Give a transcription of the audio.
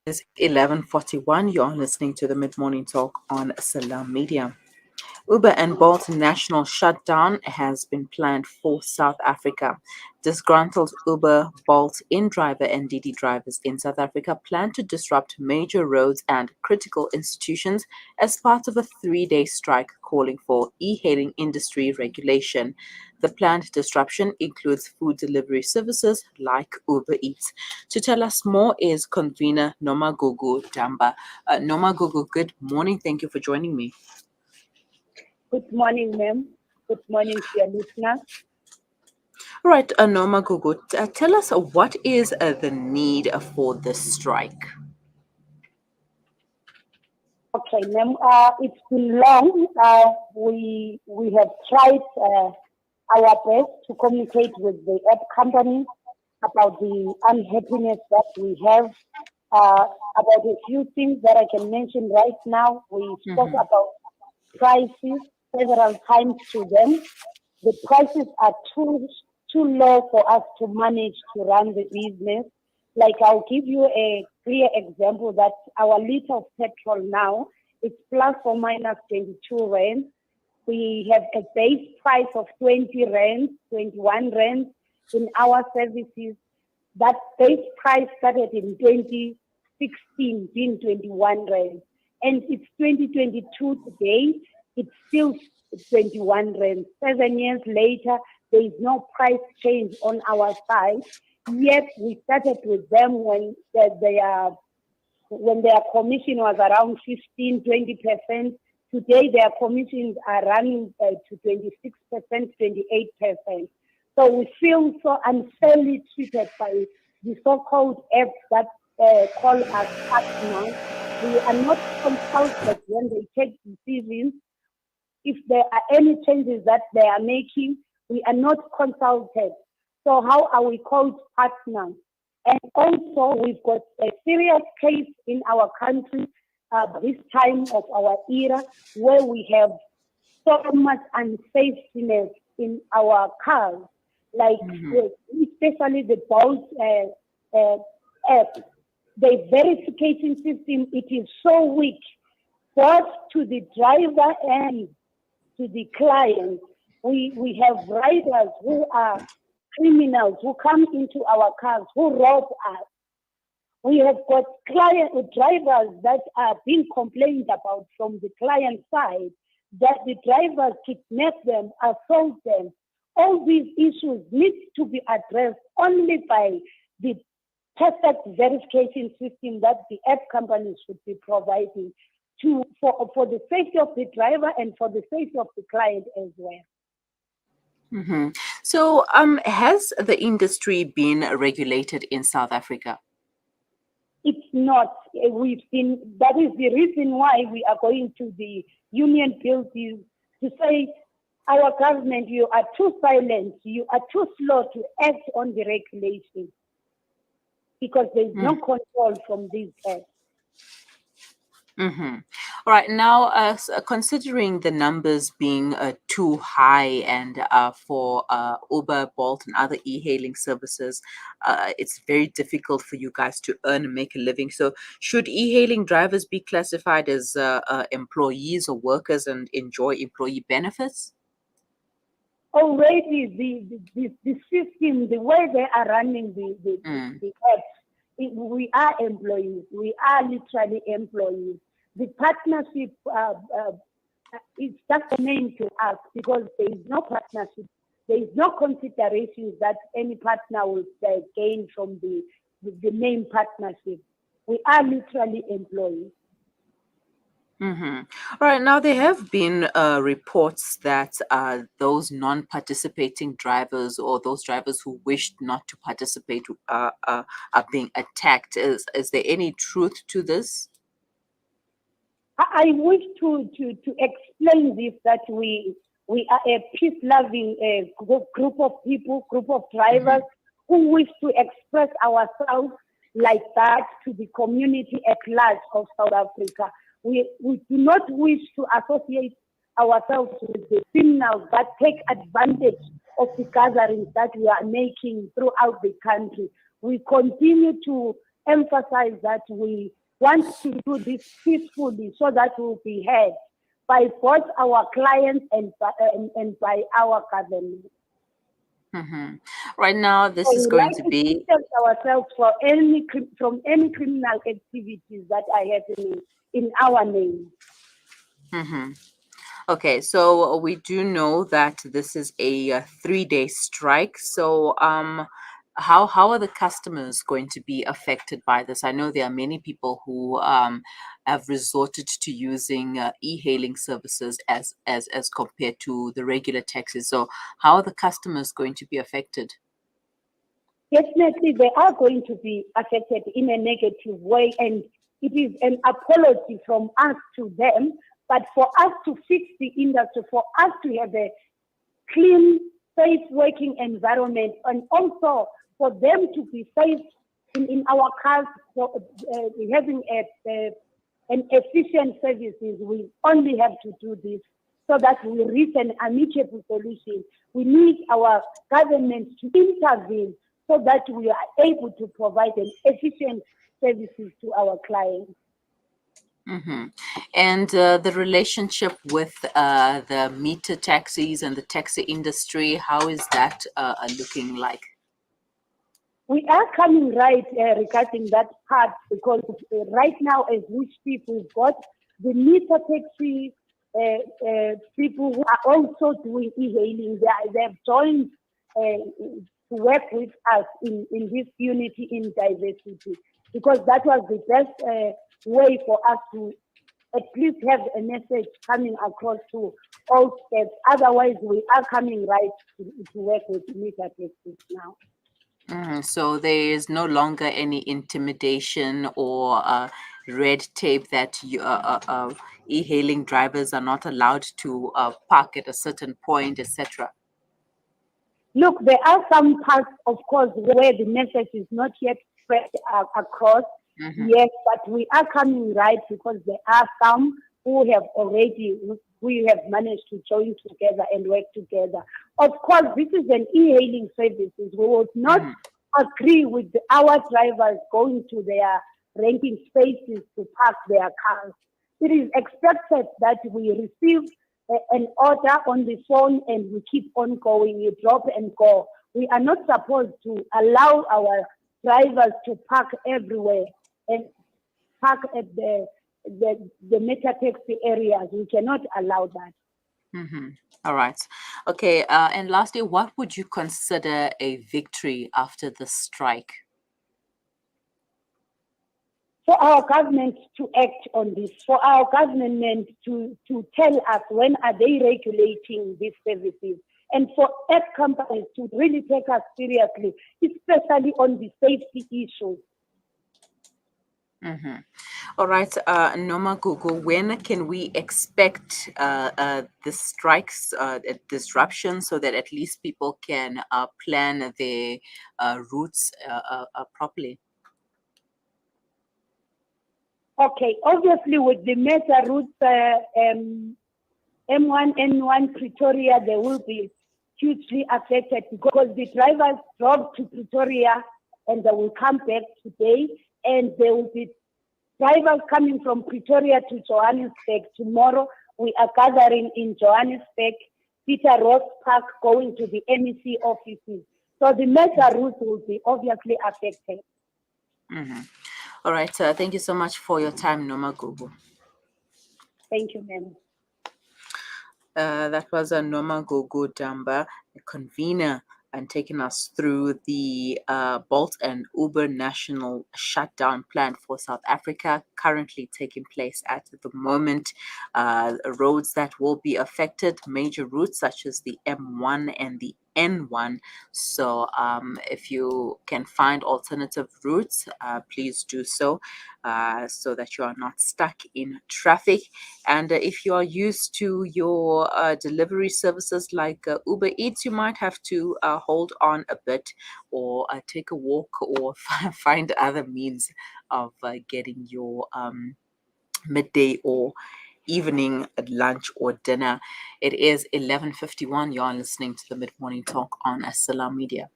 is 11:41. You're listening to the Mid-Morning Talk on Salam Media. Uber and Bolt national shutdown has been planned for South Africa. Disgruntled Uber, Bolt, in-driver and Didi drivers in South Africa plan to disrupt major roads and critical institutions as part of a three-day strike calling for e-hailing industry regulation. The planned disruption includes food delivery services like Uber Eats. To tell us more is convener Nomagugu Damba. Nomagugu, good morning. Thank you for joining me. Good morning, ma'am. Good morning to your listeners. All right, Nomagugu, tell us what is the need for this strike? Okay, ma'am. It's been long. We have tried our best to communicate with the app companies about the unhappiness that we have. About a few things that I can mention right now. We spoke about prices several times to them. The prices are too low for us to manage to run the business. Like, I'll give you a clear example that our liter of petrol now is plus or minus 22 rand. We have a base price of 20 rand, 21 rand in our services. That base price started in 2016, being 21 rand. And it's 2022 today, it's still 21 rand. 7 years later, there is no price change on our side. Yet we started with them when their commission was around 15-20%. Today their commissions are running to 26%, 28%. So we feel so unfairly treated by the so-called apps that call us partners. We are not consulted when they take decisions. If there are any changes that they are making, we are not consulted. So how are we called partners? And also, we've got a serious case in our country this time of our era where we have so much unsafeness in our cars, like especially the Bolt app. The verification system, it is so weak, both to the driver and to the client. We have riders who are criminals who come into our cars, who rob us. We have got drivers that are being complained about from the client side, that the drivers kidnap them, assault them. All these issues need to be addressed only by the perfect verification system that the app companies should be providing for the safety of the driver and for the safety of the client as well. So, has the industry been regulated in South Africa? It's not. That is the reason why we are going to the union buildings to say, our government, you are too silent, you are too slow to act on the regulation, because there is no control from these apps. All right. Now, considering the numbers being too high and for Uber, Bolt, and other e-hailing services, it's very difficult for you guys to earn and make a living. So, should e-hailing drivers be classified as employees or workers and enjoy employee benefits? Already, the system, the way they are running the apps, we are employees. We are literally employees. The partnership is just a name to us, because there is no partnership. There is no considerations that any partner will gain from the name partnership. We are literally employees. All right. Now, there have been reports that those non-participating drivers, or those drivers who wished not to participate, are being attacked. Is there any truth to this? I wish to explain this, that we are a peace-loving group of people, group of drivers who wish to express ourselves like that to the community at large of South Africa. We do not wish to associate ourselves with the criminals that take advantage of the gatherings that we are making throughout the country. We continue to emphasize that we want to do this peacefully so that we'll be heard by both our clients and by our government. Mm-hmm. Right now, this So is we going like to to be. protect ourselves from any criminal activities that are happening in our name. Mm-hmm. Okay, so we do know that this is a 3-day strike. So, how are the customers going to be affected by this? I know there are many people who have resorted to using e-hailing services as compared to the regular taxis. So, how are the customers going to be affected? Definitely, they are going to be affected in a negative way, and it is an apology from us to them. But for us to fix the industry, for us to have a clean, safe working environment, and also for them to be safe in our cars, so, having an efficient services, we only have to do this so that we reach an amicable solution. We need our government to intervene so that we are able to provide an efficient services to our clients. Mm-hmm. And the relationship with the meter taxis and the taxi industry, how is that looking like? We are coming right regarding that part because right now, as we speak, we've got the meter taxi people who are also doing e-hailing. They have joined to work with us in this unity in diversity because that was the best way for us to at least have a message coming across to all steps. Otherwise, we are coming right to work with meter taxis now. So there is no longer any intimidation or red tape that e-hailing drivers are not allowed to park at a certain point, etc. Look, there are some parts, of course, where the message is not yet spread across. Mm-hmm. Yes, but we are coming right because there are some who have already, we have managed to join together and work together. Of course, this is an e-hailing services. We would not agree with our drivers going to their renting spaces to park their cars. It is expected that we receive an order on the phone and we keep on going, you drop and go. We are not supposed to allow our drivers to park everywhere and park at the meter taxi areas. We cannot allow that. Mm-hmm. All right. Okay. And lastly, what would you consider a victory after the strike? For our government to act on this, for our government to tell us when are they regulating these services, and for app companies to really take us seriously, especially on the safety issues. Mm-hmm. All right, Nomagugu, when can we expect the strikes disruption so that at least people can plan their routes properly? Okay, obviously with the major routes, M1, N1, Pretoria, they will be hugely affected because the drivers drove to Pretoria and they will come back today, and there will be drivers coming from Pretoria to Johannesburg. Tomorrow we are gathering in Johannesburg, Peter Ross Park, going to the MEC offices. So the major routes will be obviously affected. Mm-hmm. All right, thank you so much for your time, Nomagugu. Thank you, ma'am. That was a Nomagugu Damba, a convener, and taking us through the Bolt and Uber national shutdown plan for South Africa, currently taking place at the moment. Roads that will be affected, major routes such as the M1 and the N1. So if you can find alternative routes, please do so that you are not stuck in traffic. And if you are used to your delivery services like Uber Eats, you might have to hold on a bit or take a walk or find other means of getting your midday or evening lunch or dinner. It is 11:51. You're listening to the Mid Morning Talk on Salam Media.